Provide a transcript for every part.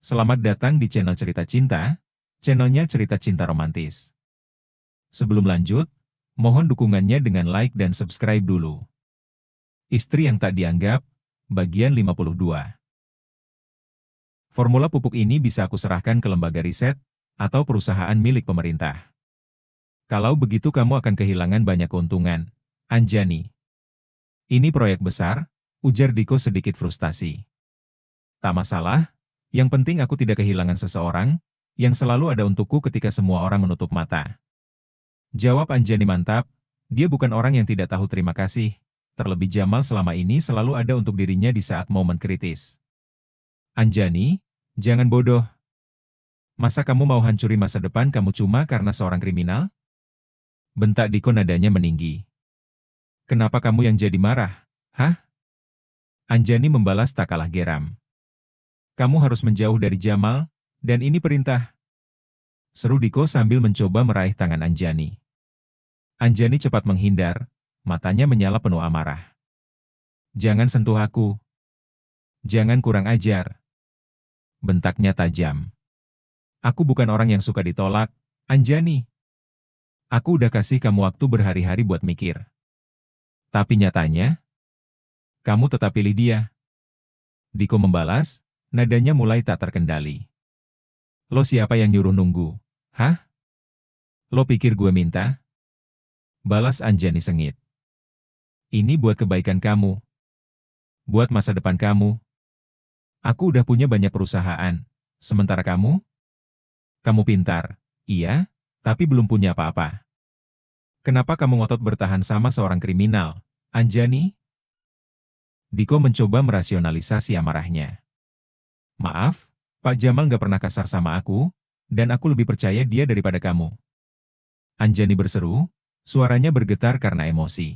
Selamat datang di channel Cerita Cinta, channelnya cerita cinta romantis. Sebelum lanjut, mohon dukungannya dengan like dan subscribe dulu. Istri yang tak dianggap, bagian 52. Formula pupuk ini bisa aku serahkan ke lembaga riset atau perusahaan milik pemerintah. Kalau begitu kamu akan kehilangan banyak keuntungan, Anjani. Ini proyek besar, ujar Diko sedikit frustasi. Tak masalah, yang penting aku tidak kehilangan seseorang, yang selalu ada untukku ketika semua orang menutup mata. Jawab Anjani mantap, dia bukan orang yang tidak tahu terima kasih, terlebih Jamal selama ini selalu ada untuk dirinya di saat momen kritis. Anjani, jangan bodoh. Masa kamu mau hancuri masa depan kamu cuma karena seorang kriminal? Bentak Diko nadanya meninggi. Kenapa kamu yang jadi marah? Hah? Anjani membalas tak kalah geram. Kamu harus menjauh dari Jamal, dan ini perintah. Seru Diko sambil mencoba meraih tangan Anjani. Anjani cepat menghindar, matanya menyala penuh amarah. Jangan sentuh aku. Jangan kurang ajar. Bentaknya tajam. Aku bukan orang yang suka ditolak, Anjani. Aku udah kasih kamu waktu berhari-hari buat mikir. Tapi nyatanya, kamu tetap pilih dia. Diko membalas, nadanya mulai tak terkendali. Lo siapa yang nyuruh nunggu? Hah? Lo pikir gue minta? Balas Anjani sengit. Ini buat kebaikan kamu. Buat masa depan kamu. Aku udah punya banyak perusahaan. Sementara kamu? Kamu pintar, iya, tapi belum punya apa-apa. Kenapa kamu ngotot bertahan sama seorang kriminal, Anjani? Diko mencoba merasionalisasi amarahnya. Maaf, Pak Jamal gak pernah kasar sama aku, dan aku lebih percaya dia daripada kamu. Anjani berseru, suaranya bergetar karena emosi.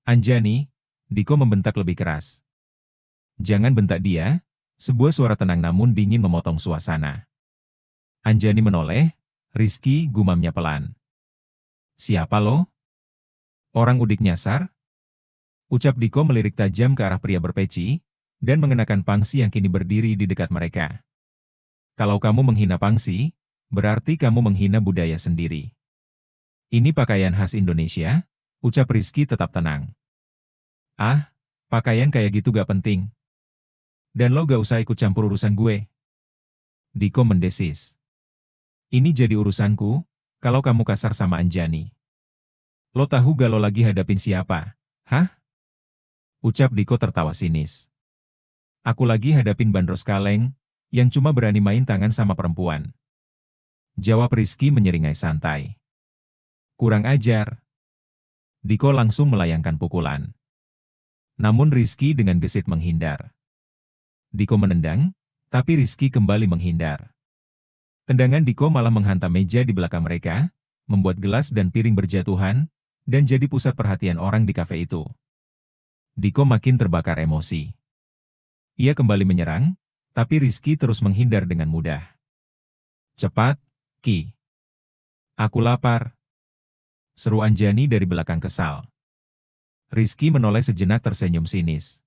Anjani, Diko membentak lebih keras. Jangan bentak dia, sebuah suara tenang namun dingin memotong suasana. Anjani menoleh, Rizky gumamnya pelan. Siapa lo? Orang udik nyasar? Ucap Diko melirik tajam ke arah pria berpeci, dan mengenakan pangsi yang kini berdiri di dekat mereka. Kalau kamu menghina pangsi, berarti kamu menghina budaya sendiri. Ini pakaian khas Indonesia, ucap Rizky tetap tenang. Ah, pakaian kayak gitu gak penting. Dan lo gak usah ikut campur urusan gue. Diko mendesis. Ini jadi urusanku, kalau kamu kasar sama Anjani. Lo tahu gak lo lagi hadapin siapa? Hah? Ucap Diko tertawa sinis. Aku lagi hadapin Bandros Kaleng, yang cuma berani main tangan sama perempuan. Jawab Rizky menyeringai santai. Kurang ajar. Diko langsung melayangkan pukulan. Namun Rizky dengan gesit menghindar. Diko menendang, tapi Rizky kembali menghindar. Tendangan Diko malah menghantam meja di belakang mereka, membuat gelas dan piring berjatuhan, dan jadi pusat perhatian orang di kafe itu. Diko makin terbakar emosi. Ia kembali menyerang, tapi Rizky terus menghindar dengan mudah. Cepat, Ki. Aku lapar. Seru Anjani dari belakang kesal. Rizky menoleh sejenak tersenyum sinis.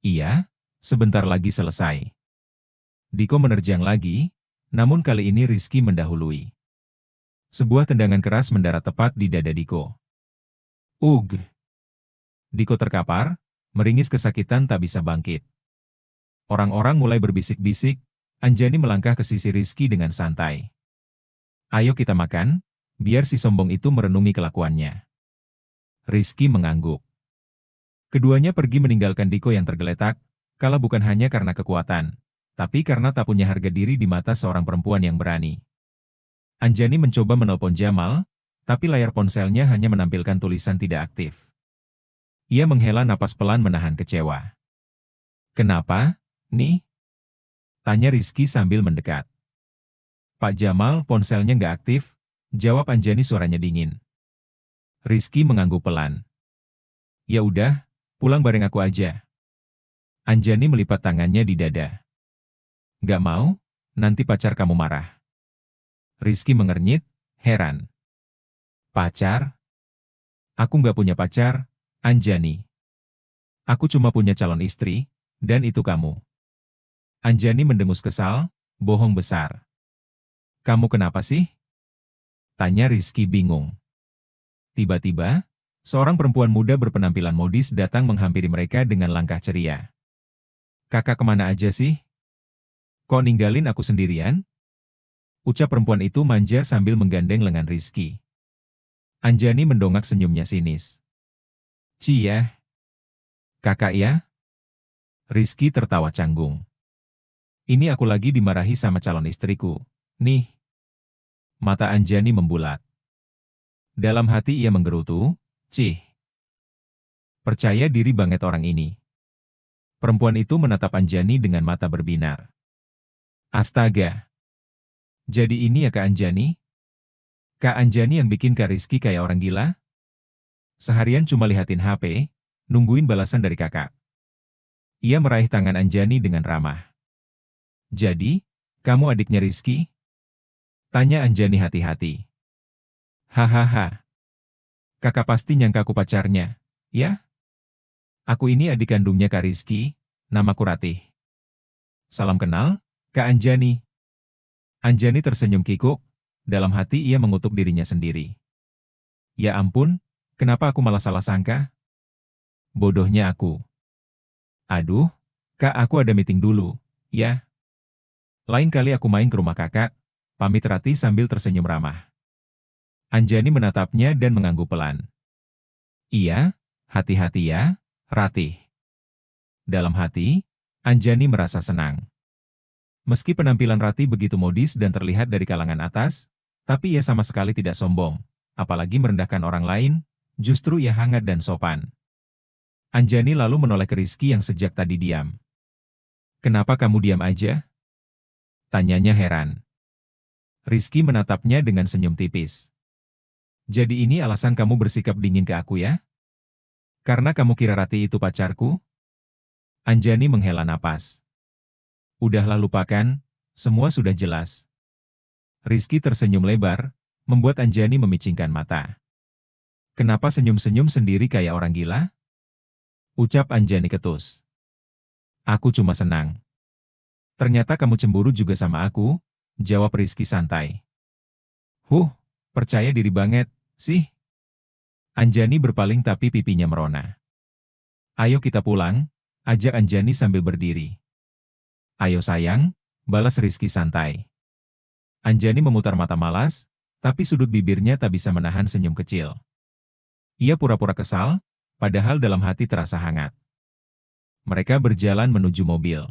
Iya, sebentar lagi selesai. Diko menerjang lagi, namun kali ini Rizky mendahului. Sebuah tendangan keras mendarat tepat di dada Diko. Ugh! Diko terkapar, meringis kesakitan tak bisa bangkit. Orang-orang mulai berbisik-bisik, Anjani melangkah ke sisi Rizky dengan santai. Ayo kita makan, biar si sombong itu merenungi kelakuannya. Rizky mengangguk. Keduanya pergi meninggalkan Diko yang tergeletak, kalah bukan hanya karena kekuatan, tapi karena tak punya harga diri di mata seorang perempuan yang berani. Anjani mencoba menelpon Jamal, tapi layar ponselnya hanya menampilkan tulisan tidak aktif. Ia menghela napas pelan menahan kecewa. Kenapa, nih? Tanya Rizky sambil mendekat. Pak Jamal, ponselnya nggak aktif, jawab Anjani suaranya dingin. Rizky mengangguk pelan. Ya udah, pulang bareng aku aja. Anjani melipat tangannya di dada. Gak mau, nanti pacar kamu marah. Rizky mengernyit, heran. Pacar? Aku nggak punya pacar, Anjani. Aku cuma punya calon istri, dan itu kamu. Anjani mendengus kesal, bohong besar. Kamu kenapa sih? Tanya Rizky bingung. Tiba-tiba, seorang perempuan muda berpenampilan modis datang menghampiri mereka dengan langkah ceria. Kakak kemana aja sih? Kok ninggalin aku sendirian? Ucap perempuan itu manja sambil menggandeng lengan Rizky. Anjani mendongak senyumnya sinis. Cia. Kakak ya? Rizky tertawa canggung. Ini aku lagi dimarahi sama calon istriku. Nih. Mata Anjani membulat. Dalam hati ia menggerutu, cih. Percaya diri banget orang ini. Perempuan itu menatap Anjani dengan mata berbinar. Astaga. Jadi ini ya Kak Anjani? Kak Anjani yang bikin Kak Rizky kayak orang gila? Seharian cuma lihatin HP, nungguin balasan dari kakak. Ia meraih tangan Anjani dengan ramah. Jadi, kamu adiknya Rizky? Tanya Anjani hati-hati. Hahaha. Kakak pasti nyangka aku pacarnya, ya? Aku ini adik kandungnya Kak Rizky, namaku Ratih. Salam kenal, Kak Anjani. Anjani tersenyum kikuk, dalam hati ia mengutuk dirinya sendiri. Ya ampun, kenapa aku malah salah sangka? Bodohnya aku. Aduh, Kak aku ada meeting dulu, ya? Lain kali aku main ke rumah kakak, pamit Ratih sambil tersenyum ramah. Anjani menatapnya dan mengangguk pelan. Iya, hati-hati ya, Ratih. Dalam hati, Anjani merasa senang. Meski penampilan Ratih begitu modis dan terlihat dari kalangan atas, tapi ia sama sekali tidak sombong, apalagi merendahkan orang lain, justru ia hangat dan sopan. Anjani lalu menoleh ke Rizky yang sejak tadi diam. Kenapa kamu diam aja? Tanyanya heran. Rizky menatapnya dengan senyum tipis. Jadi ini alasan kamu bersikap dingin ke aku ya? Karena kamu kira Ratih itu pacarku? Anjani menghela napas. Udahlah lupakan, semua sudah jelas. Rizky tersenyum lebar, membuat Anjani memicingkan mata. Kenapa senyum-senyum sendiri kayak orang gila? Ucap Anjani ketus. Aku cuma senang. Ternyata kamu cemburu juga sama aku, jawab Rizky santai. Percaya diri banget, sih. Anjani berpaling tapi pipinya merona. Ayo kita pulang, ajak Anjani sambil berdiri. Ayo sayang, balas Rizky santai. Anjani memutar mata malas, tapi sudut bibirnya tak bisa menahan senyum kecil. Ia pura-pura kesal, padahal dalam hati terasa hangat. Mereka berjalan menuju mobil.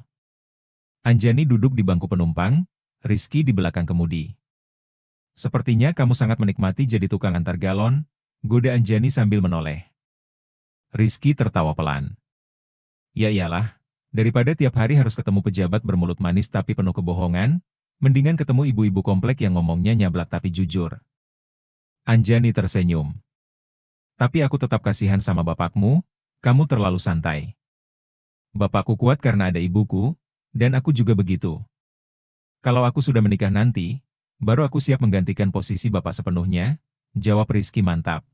Anjani duduk di bangku penumpang, Rizky di belakang kemudi. Sepertinya kamu sangat menikmati jadi tukang antar galon, goda Anjani sambil menoleh. Rizky tertawa pelan. Ya iyalah, daripada tiap hari harus ketemu pejabat bermulut manis tapi penuh kebohongan, mendingan ketemu ibu-ibu komplek yang ngomongnya nyablak tapi jujur. Anjani tersenyum. Tapi aku tetap kasihan sama bapakmu, kamu terlalu santai. Bapakku kuat karena ada ibuku, dan aku juga begitu. Kalau aku sudah menikah nanti, baru aku siap menggantikan posisi bapak sepenuhnya, jawab Rizky mantap.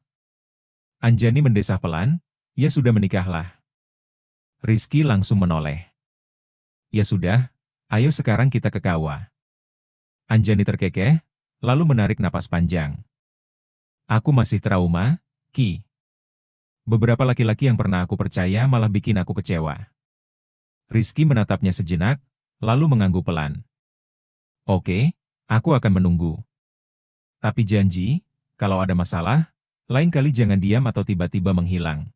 Anjani mendesah pelan, ya sudah menikahlah. Rizky langsung menoleh. Ya sudah, ayo sekarang kita ke kawah. Anjani terkekeh, lalu menarik napas panjang. Aku masih trauma, Ki. Beberapa laki-laki yang pernah aku percaya malah bikin aku kecewa. Rizky menatapnya sejenak, lalu mengangguk pelan. Oke, aku akan menunggu. Tapi janji, kalau ada masalah, lain kali jangan diam atau tiba-tiba menghilang.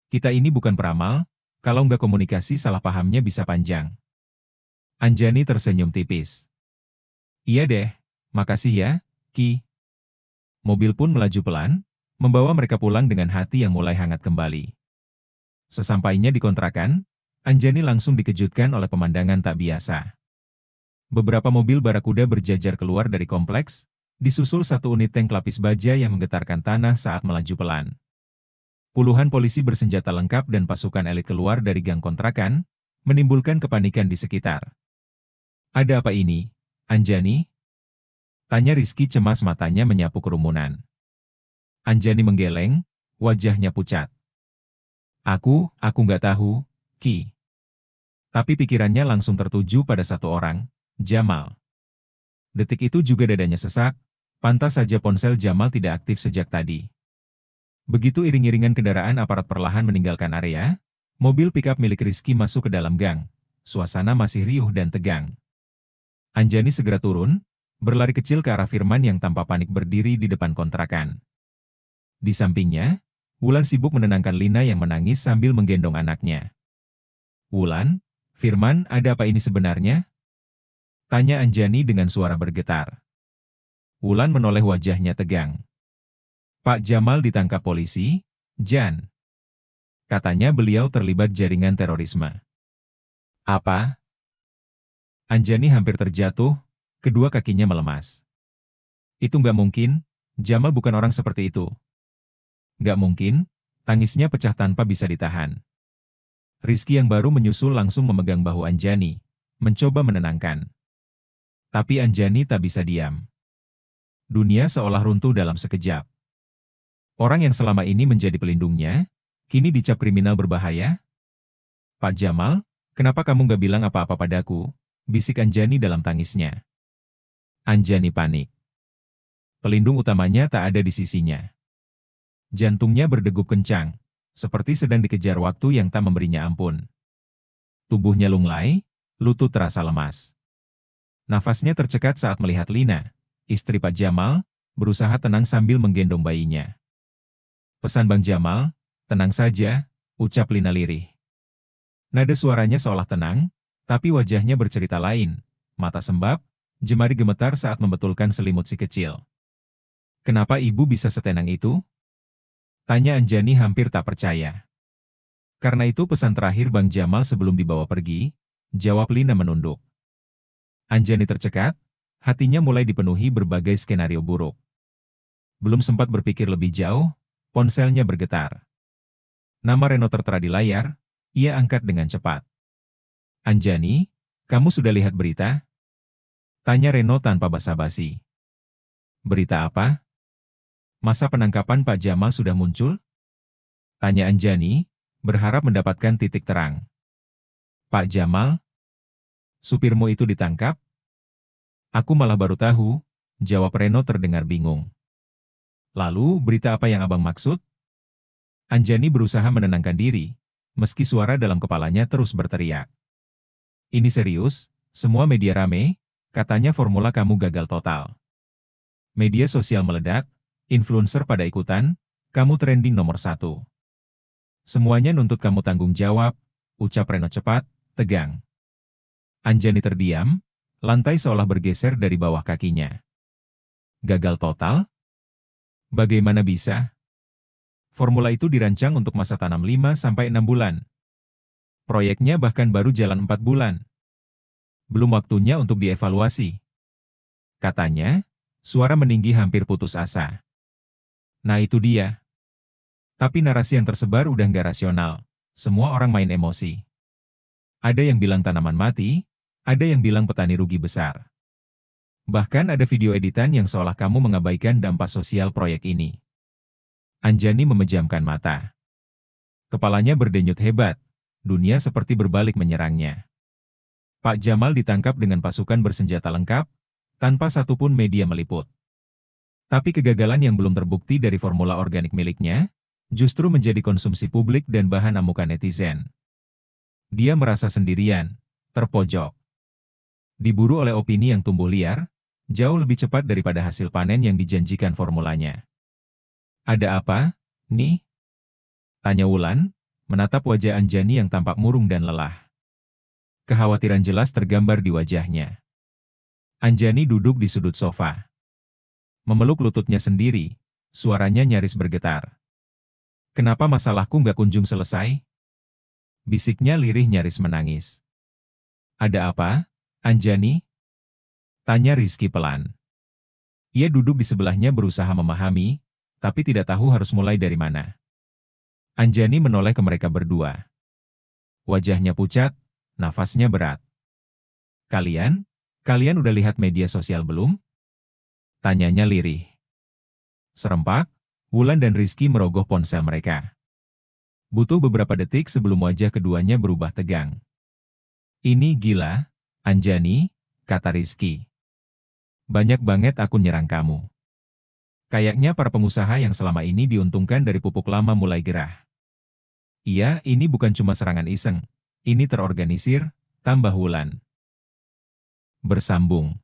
Kita ini bukan peramal, kalau nggak komunikasi salah pahamnya bisa panjang. Anjani tersenyum tipis. Iya deh, makasih ya, Ki. Mobil pun melaju pelan, membawa mereka pulang dengan hati yang mulai hangat kembali. Sesampainya di kontrakan, Anjani langsung dikejutkan oleh pemandangan tak biasa. Beberapa mobil barakuda berjajar keluar dari kompleks, disusul satu unit tank lapis baja yang menggetarkan tanah saat melaju pelan. Puluhan polisi bersenjata lengkap dan pasukan elit keluar dari gang kontrakan, menimbulkan kepanikan di sekitar. Ada apa ini, Anjani? Tanya Rizky cemas matanya menyapu kerumunan. Anjani menggeleng, wajahnya pucat. Aku nggak tahu, Ki. Tapi pikirannya langsung tertuju pada satu orang, Jamal. Detik itu juga dadanya sesak, pantas saja ponsel Jamal tidak aktif sejak tadi. Begitu iring-iringan kendaraan aparat perlahan meninggalkan area, mobil pickup milik Rizky masuk ke dalam gang. Suasana masih riuh dan tegang. Anjani segera turun, berlari kecil ke arah Firman yang tanpa panik berdiri di depan kontrakan. Di sampingnya, Wulan sibuk menenangkan Lina yang menangis sambil menggendong anaknya. "Wulan, Firman, ada apa ini sebenarnya?" tanya Anjani dengan suara bergetar. Wulan menoleh, wajahnya tegang. "Pak Jamal ditangkap polisi, Jan. Katanya beliau terlibat jaringan terorisme." "Apa?" Anjani hampir terjatuh, kedua kakinya melemas. "Itu nggak mungkin, Jamal bukan orang seperti itu." "Nggak mungkin," tangisnya pecah tanpa bisa ditahan. Rizky yang baru menyusul langsung memegang bahu Anjani, mencoba menenangkan. Tapi Anjani tak bisa diam. Dunia seolah runtuh dalam sekejap. Orang yang selama ini menjadi pelindungnya, kini dicap kriminal berbahaya. "Pak Jamal, kenapa kamu nggak bilang apa-apa padaku?" bisik Anjani dalam tangisnya. Anjani panik. Pelindung utamanya tak ada di sisinya. Jantungnya berdegup kencang, seperti sedang dikejar waktu yang tak memberinya ampun. Tubuhnya lunglai, lutut terasa lemas. Nafasnya tercekat saat melihat Lina, istri Pak Jamal, berusaha tenang sambil menggendong bayinya. "Pesan Bang Jamal, tenang saja," ucap Lina lirih. Nada suaranya seolah tenang, tapi wajahnya bercerita lain, mata sembab, jemari gemetar saat membetulkan selimut si kecil. "Kenapa ibu bisa setenang itu?" tanya Anjani hampir tak percaya. "Karena itu pesan terakhir Bang Jamal sebelum dibawa pergi," jawab Lina menunduk. Anjani tercekat, hatinya mulai dipenuhi berbagai skenario buruk. Belum sempat berpikir lebih jauh, ponselnya bergetar. Nama Reno tertera di layar, ia angkat dengan cepat. "Anjani, kamu sudah lihat berita?" tanya Reno tanpa basa-basi. "Berita apa? Masa penangkapan Pak Jamal sudah muncul?" tanya Anjani, berharap mendapatkan titik terang. "Pak Jamal? Supirmu itu ditangkap?" "Aku malah baru tahu," jawab Reno terdengar bingung. "Lalu, berita apa yang abang maksud?" Anjani berusaha menenangkan diri, meski suara dalam kepalanya terus berteriak. "Ini serius, semua media rame, katanya formula kamu gagal total. Media sosial meledak, influencer pada ikutan, kamu trending nomor 1. Semuanya nuntut kamu tanggung jawab," ucap Reno cepat, tegang. Anjani terdiam, lantai seolah bergeser dari bawah kakinya. "Gagal total? Bagaimana bisa? Formula itu dirancang untuk masa tanam 5-6 bulan. Proyeknya bahkan baru jalan 4 bulan. Belum waktunya untuk dievaluasi," katanya, suara meninggi hampir putus asa. "Nah itu dia. Tapi narasi yang tersebar udah nggak rasional, semua orang main emosi. Ada yang bilang tanaman mati, ada yang bilang petani rugi besar. Bahkan ada video editan yang seolah kamu mengabaikan dampak sosial proyek ini." Anjani memejamkan mata. Kepalanya berdenyut hebat, dunia seperti berbalik menyerangnya. Pak Jamal ditangkap dengan pasukan bersenjata lengkap, tanpa satupun media meliput. Tapi kegagalan yang belum terbukti dari formula organik miliknya, justru menjadi konsumsi publik dan bahan amukan netizen. Dia merasa sendirian, terpojok. Diburu oleh opini yang tumbuh liar, jauh lebih cepat daripada hasil panen yang dijanjikan formulanya. "Ada apa, nih?" tanya Wulan, menatap wajah Anjani yang tampak murung dan lelah. Kekhawatiran jelas tergambar di wajahnya. Anjani duduk di sudut sofa. Memeluk lututnya sendiri, suaranya nyaris bergetar. "Kenapa masalahku nggak kunjung selesai?" bisiknya lirih nyaris menangis. "Ada apa, Anjani?" tanya Rizky pelan. Ia duduk di sebelahnya berusaha memahami, tapi tidak tahu harus mulai dari mana. Anjani menoleh ke mereka berdua. Wajahnya pucat, nafasnya berat. Kalian udah lihat media sosial belum?" tanyanya lirih. Serempak, Wulan dan Rizky merogoh ponsel mereka. Butuh beberapa detik sebelum wajah keduanya berubah tegang. Ini gila, Anjani, kata Rizky. Banyak banget aku nyerang kamu. Kayaknya para pengusaha yang selama ini diuntungkan dari pupuk lama mulai gerah. Iya, ini bukan cuma serangan iseng. Ini terorganisir, tambah Wulan. Bersambung.